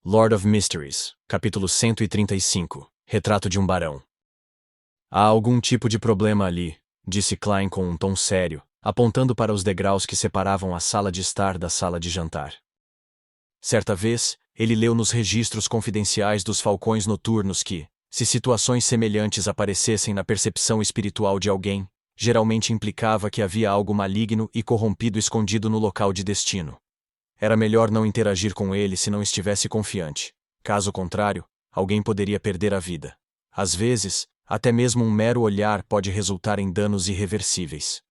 Lord of Mysteries, capítulo 135, Retrato de um Barão. Há algum tipo de problema ali, disse Klein com um tom sério, apontando para os degraus que separavam a sala de estar da sala de jantar. Certa vez, ele leu nos registros confidenciais dos falcões noturnos que, se situações semelhantes aparecessem na percepção espiritual de alguém, geralmente implicava que havia algo maligno e corrompido escondido no local de destino. Era melhor não interagir com ele se não estivesse confiante. Caso contrário, alguém poderia perder a vida. Às vezes, até mesmo um mero olhar pode resultar em danos irreversíveis.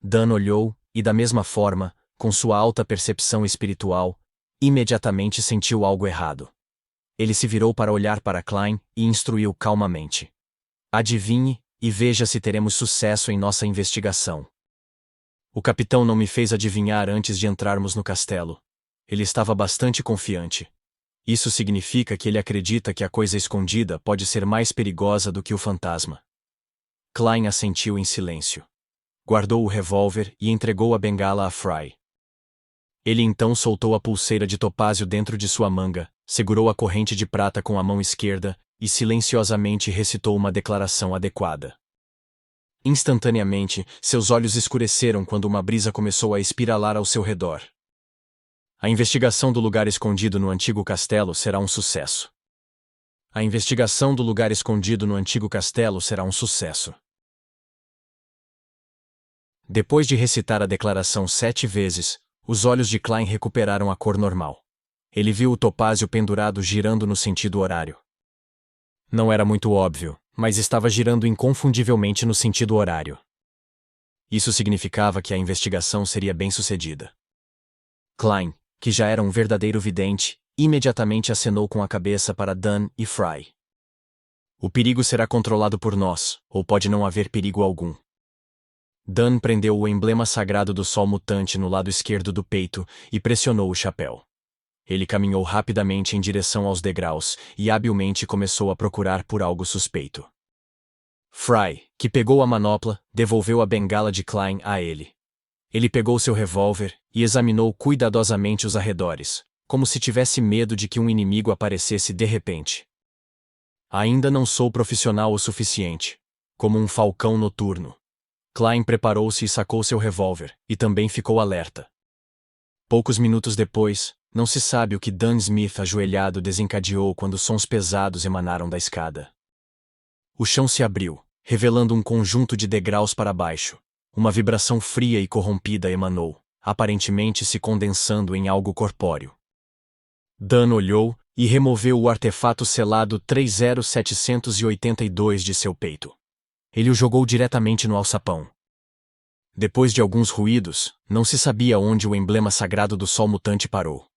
Dan olhou, e da mesma forma, com sua alta percepção espiritual, imediatamente sentiu algo errado. Ele se virou para olhar para Klein e instruiu calmamente. Adivinhe, e veja se teremos sucesso em nossa investigação. O capitão não me fez adivinhar antes de entrarmos no castelo. Ele estava bastante confiante. Isso significa que ele acredita que a coisa escondida pode ser mais perigosa do que o fantasma. Klein assentiu em silêncio. Guardou o revólver e entregou a bengala a Fry. Ele então soltou a pulseira de topázio dentro de sua manga, segurou a corrente de prata com a mão esquerda e silenciosamente recitou uma declaração adequada. Instantaneamente, seus olhos escureceram quando uma brisa começou a espiralar ao seu redor. A investigação do lugar escondido no antigo castelo será um sucesso. A investigação do lugar escondido no antigo castelo será um sucesso. Depois de recitar a declaração 7 vezes, os olhos de Klein recuperaram a cor normal. Ele viu o topázio pendurado girando no sentido horário. Não era muito óbvio, mas estava girando inconfundivelmente no sentido horário. Isso significava que a investigação seria bem-sucedida. Klein, que já era um verdadeiro vidente, imediatamente acenou com a cabeça para Dan e Fry. O perigo será controlado por nós, ou pode não haver perigo algum. Dan prendeu o emblema sagrado do sol mutante no lado esquerdo do peito e pressionou o chapéu. Ele caminhou rapidamente em direção aos degraus e habilmente começou a procurar por algo suspeito. Fry, que pegou a manopla, devolveu a bengala de Klein a ele. Ele pegou seu revólver e examinou cuidadosamente os arredores, como se tivesse medo de que um inimigo aparecesse de repente. Ainda não sou profissional o suficiente. Como um falcão noturno. Klein preparou-se e sacou seu revólver, e também ficou alerta. Poucos minutos depois, não se sabe o que Dan Smith ajoelhado desencadeou quando sons pesados emanaram da escada. O chão se abriu, revelando um conjunto de degraus para baixo. Uma vibração fria e corrompida emanou, aparentemente se condensando em algo corpóreo. Dan olhou e removeu o artefato selado 30782 de seu peito. Ele o jogou diretamente no alçapão. Depois de alguns ruídos, não se sabia onde o emblema sagrado do sol mutante parou.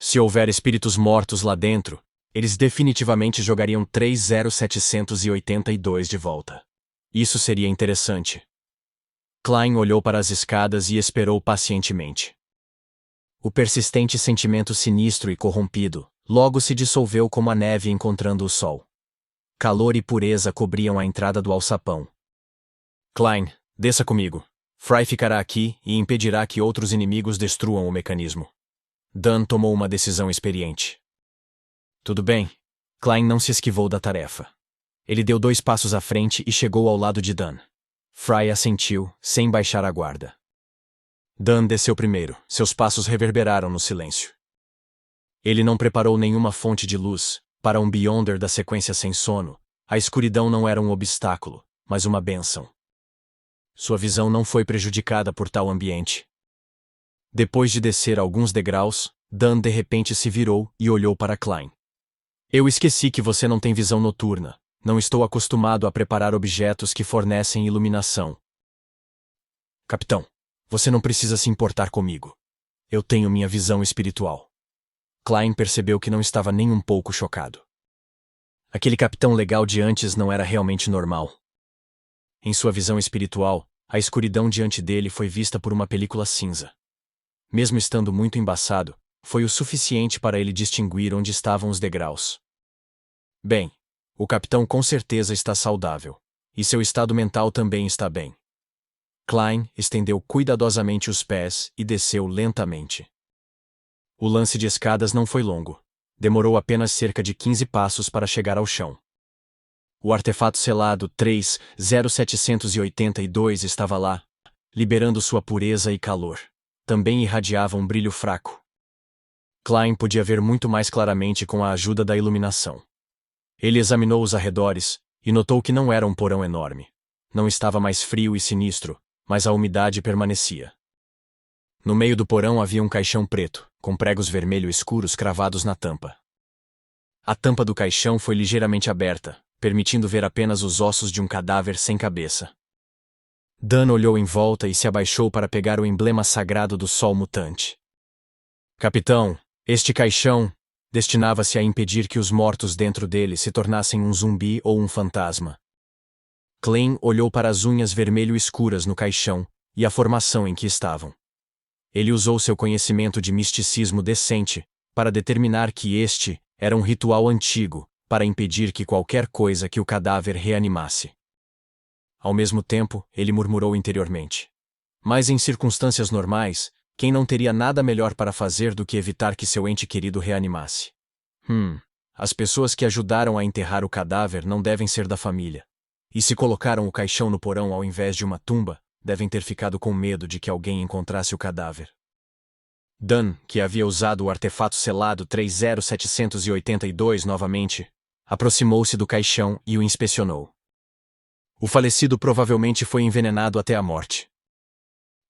Se houver espíritos mortos lá dentro, eles definitivamente jogariam 30782 de volta. Isso seria interessante. Klein olhou para as escadas e esperou pacientemente. O persistente sentimento sinistro e corrompido logo se dissolveu como a neve encontrando o sol. Calor e pureza cobriam a entrada do alçapão. Klein, desça comigo. Fry ficará aqui e impedirá que outros inimigos destruam o mecanismo. Dan tomou uma decisão experiente. Tudo bem. Klein não se esquivou da tarefa. Ele deu 2 passos à frente e chegou ao lado de Dan. Fry assentiu, sem baixar a guarda. Dan desceu primeiro, seus passos reverberaram no silêncio. Ele não preparou nenhuma fonte de luz. Para um Beyonder da sequência sem sono, a escuridão não era um obstáculo, mas uma bênção. Sua visão não foi prejudicada por tal ambiente. Depois de descer alguns degraus, Dan de repente se virou e olhou para Klein. Eu esqueci que você não tem visão noturna. Não estou acostumado a preparar objetos que fornecem iluminação. Capitão, você não precisa se importar comigo. Eu tenho minha visão espiritual. Klein percebeu que não estava nem um pouco chocado. Aquele capitão legal de antes não era realmente normal. Em sua visão espiritual, a escuridão diante dele foi vista por uma película cinza. Mesmo estando muito embaçado, foi o suficiente para ele distinguir onde estavam os degraus. Bem, o capitão com certeza está saudável, e seu estado mental também está bem. Klein estendeu cuidadosamente os pés e desceu lentamente. O lance de escadas não foi longo. Demorou apenas cerca de 15 passos para chegar ao chão. O artefato selado 30782 estava lá, liberando sua pureza e calor. Também irradiava um brilho fraco. Klein podia ver muito mais claramente com a ajuda da iluminação. Ele examinou os arredores e notou que não era um porão enorme. Não estava mais frio e sinistro, mas a umidade permanecia. No meio do porão havia um caixão preto, com pregos vermelho escuros cravados na tampa. A tampa do caixão foi ligeiramente aberta, permitindo ver apenas os ossos de um cadáver sem cabeça. Dan olhou em volta e se abaixou para pegar o emblema sagrado do sol mutante. Capitão, este caixão destinava-se a impedir que os mortos dentro dele se tornassem um zumbi ou um fantasma. Klein olhou para as unhas vermelho escuras no caixão e a formação em que estavam. Ele usou seu conhecimento de misticismo decente para determinar que este era um ritual antigo para impedir que qualquer coisa que o cadáver reanimasse. Ao mesmo tempo, ele murmurou interiormente. Mas em circunstâncias normais, quem não teria nada melhor para fazer do que evitar que seu ente querido reanimasse? As pessoas que ajudaram a enterrar o cadáver não devem ser da família. E se colocaram o caixão no porão ao invés de uma tumba, devem ter ficado com medo de que alguém encontrasse o cadáver. Dan, que havia usado o artefato selado 30782 novamente, aproximou-se do caixão e o inspecionou. O falecido provavelmente foi envenenado até a morte.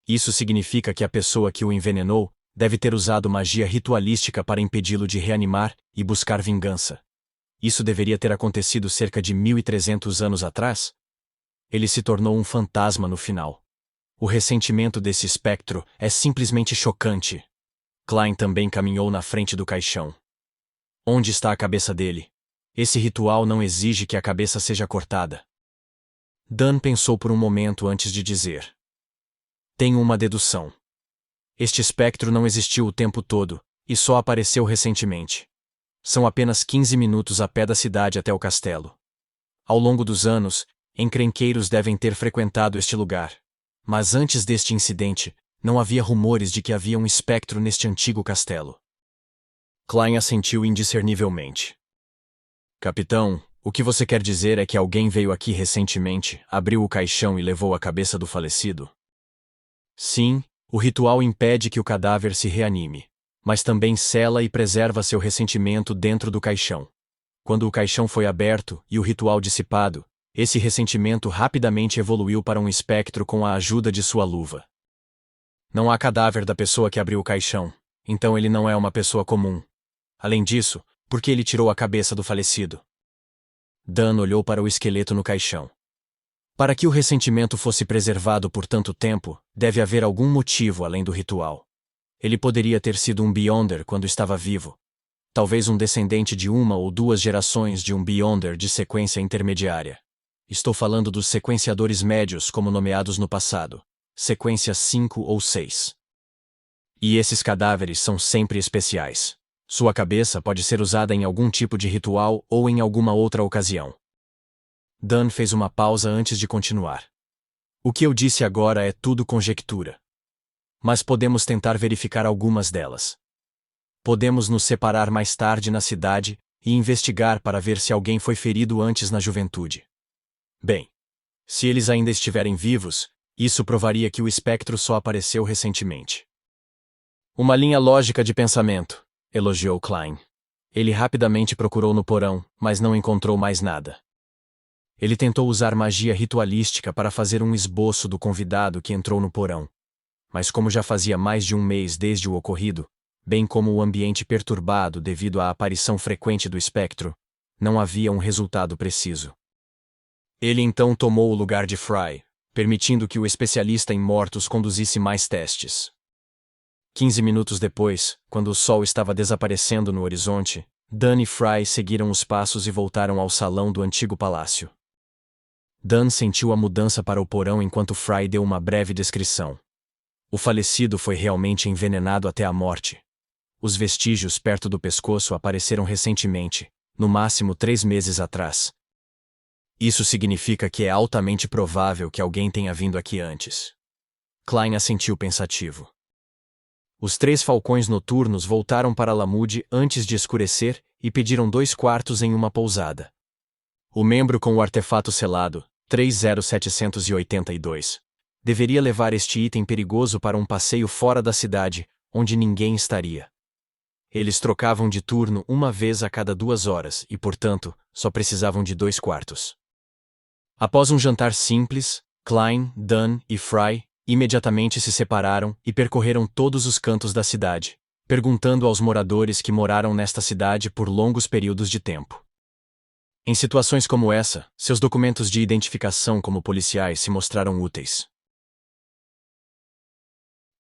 Isso significa que a pessoa que o envenenou deve ter usado magia ritualística para impedi-lo de reanimar e buscar vingança. Isso deveria ter acontecido cerca de 1300 anos atrás? Ele se tornou um fantasma no final. O ressentimento desse espectro é simplesmente chocante. Klein também caminhou na frente do caixão. Onde está a cabeça dele? Esse ritual não exige que a cabeça seja cortada. Dan pensou por um momento antes de dizer. Tenho uma dedução. Este espectro não existiu o tempo todo, e só apareceu recentemente. São apenas 15 minutos a pé da cidade até o castelo. Ao longo dos anos, encrenqueiros devem ter frequentado este lugar. Mas antes deste incidente, não havia rumores de que havia um espectro neste antigo castelo. Klein assentiu indiscernivelmente. Capitão, o que você quer dizer é que alguém veio aqui recentemente, abriu o caixão e levou a cabeça do falecido? Sim, o ritual impede que o cadáver se reanime, mas também sela e preserva seu ressentimento dentro do caixão. Quando o caixão foi aberto e o ritual dissipado, esse ressentimento rapidamente evoluiu para um espectro com a ajuda de sua luva. Não há cadáver da pessoa que abriu o caixão, então ele não é uma pessoa comum. Além disso, por que ele tirou a cabeça do falecido? Dan olhou para o esqueleto no caixão. Para que o ressentimento fosse preservado por tanto tempo, deve haver algum motivo além do ritual. Ele poderia ter sido um Beyonder quando estava vivo. Talvez um descendente de uma ou duas gerações de um Beyonder de sequência intermediária. Estou falando dos sequenciadores médios como nomeados no passado, sequência 5 ou 6. E esses cadáveres são sempre especiais. Sua cabeça pode ser usada em algum tipo de ritual ou em alguma outra ocasião. Dan fez uma pausa antes de continuar. O que eu disse agora é tudo conjectura. Mas podemos tentar verificar algumas delas. Podemos nos separar mais tarde na cidade e investigar para ver se alguém foi ferido antes na juventude. Bem, se eles ainda estiverem vivos, isso provaria que o espectro só apareceu recentemente. Uma linha lógica de pensamento, elogiou Klein. Ele rapidamente procurou no porão, mas não encontrou mais nada. Ele tentou usar magia ritualística para fazer um esboço do convidado que entrou no porão. Mas como já fazia mais de um mês desde o ocorrido, bem como o ambiente perturbado devido à aparição frequente do espectro, não havia um resultado preciso. Ele então tomou o lugar de Fry, permitindo que o especialista em mortos conduzisse mais testes. 15 minutos depois, quando o sol estava desaparecendo no horizonte, Dan e Fry seguiram os passos e voltaram ao salão do antigo palácio. Dan sentiu a mudança para o porão enquanto Fry deu uma breve descrição. O falecido foi realmente envenenado até a morte. Os vestígios perto do pescoço apareceram recentemente, no máximo 3 meses atrás. Isso significa que é altamente provável que alguém tenha vindo aqui antes. Klein assentiu pensativo. Os 3 falcões noturnos voltaram para Lamude antes de escurecer e pediram 2 quartos em uma pousada. O membro com o artefato selado, 30782, deveria levar este item perigoso para um passeio fora da cidade, onde ninguém estaria. Eles trocavam de turno uma vez a cada 2 horas e, portanto, só precisavam de 2 quartos. Após um jantar simples, Klein, Dunn e Fry imediatamente se separaram e percorreram todos os cantos da cidade, perguntando aos moradores que moraram nesta cidade por longos períodos de tempo. Em situações como essa, seus documentos de identificação como policiais se mostraram úteis.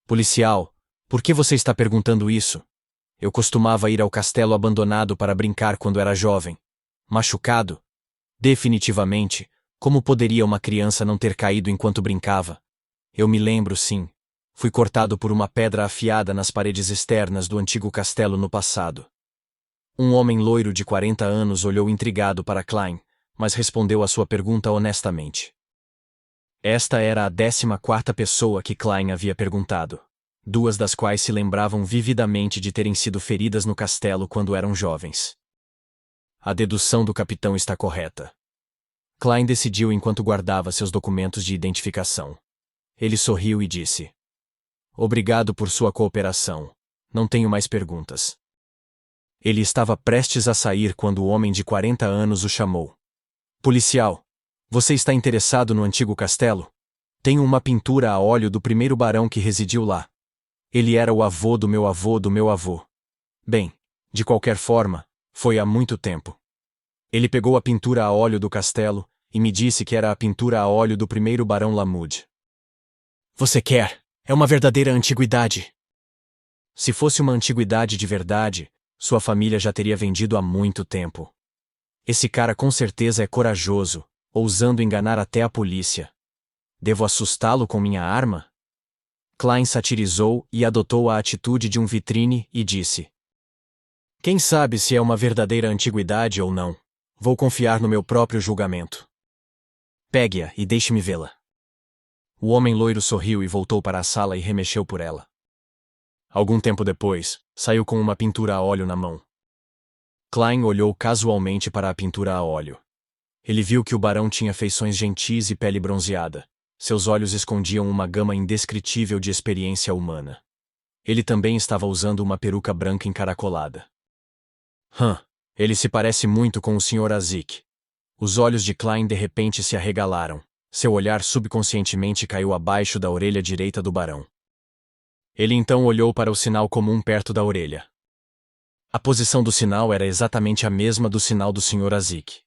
Policial, por que você está perguntando isso? Eu costumava ir ao castelo abandonado para brincar quando era jovem. Machucado? Definitivamente, como poderia uma criança não ter caído enquanto brincava? Eu me lembro, sim. Fui cortado por uma pedra afiada nas paredes externas do antigo castelo no passado. Um homem loiro de 40 anos olhou intrigado para Klein, mas respondeu à sua pergunta honestamente. Esta era a 14ª pessoa que Klein havia perguntado, 2 das quais se lembravam vividamente de terem sido feridas no castelo quando eram jovens. A dedução do capitão está correta. Klein decidiu enquanto guardava seus documentos de identificação. Ele sorriu e disse: Obrigado por sua cooperação. Não tenho mais perguntas. Ele estava prestes a sair quando o homem de 40 anos o chamou. Policial, você está interessado no antigo castelo? Tenho uma pintura a óleo do primeiro barão que residiu lá. Ele era o avô do meu avô do meu avô. Bem, de qualquer forma, foi há muito tempo. Ele pegou a pintura a óleo do castelo e me disse que era a pintura a óleo do primeiro barão Lamude. Você quer? É uma verdadeira antiguidade. Se fosse uma antiguidade de verdade, sua família já teria vendido há muito tempo. Esse cara com certeza é corajoso, ousando enganar até a polícia. Devo assustá-lo com minha arma? Klein satirizou e adotou a atitude de um vitrine e disse: Quem sabe se é uma verdadeira antiguidade ou não? Vou confiar no meu próprio julgamento. Pegue-a e deixe-me vê-la. O homem loiro sorriu e voltou para a sala e remexeu por ela. Algum tempo depois, saiu com uma pintura a óleo na mão. Klein olhou casualmente para a pintura a óleo. Ele viu que o barão tinha feições gentis e pele bronzeada. Seus olhos escondiam uma gama indescritível de experiência humana. Ele também estava usando uma peruca branca encaracolada. Ele se parece muito com o Sr. Azik. Os olhos de Klein de repente se arregalaram. Seu olhar subconscientemente caiu abaixo da orelha direita do barão. Ele então olhou para o sinal comum perto da orelha. A posição do sinal era exatamente a mesma do sinal do Sr. Azik.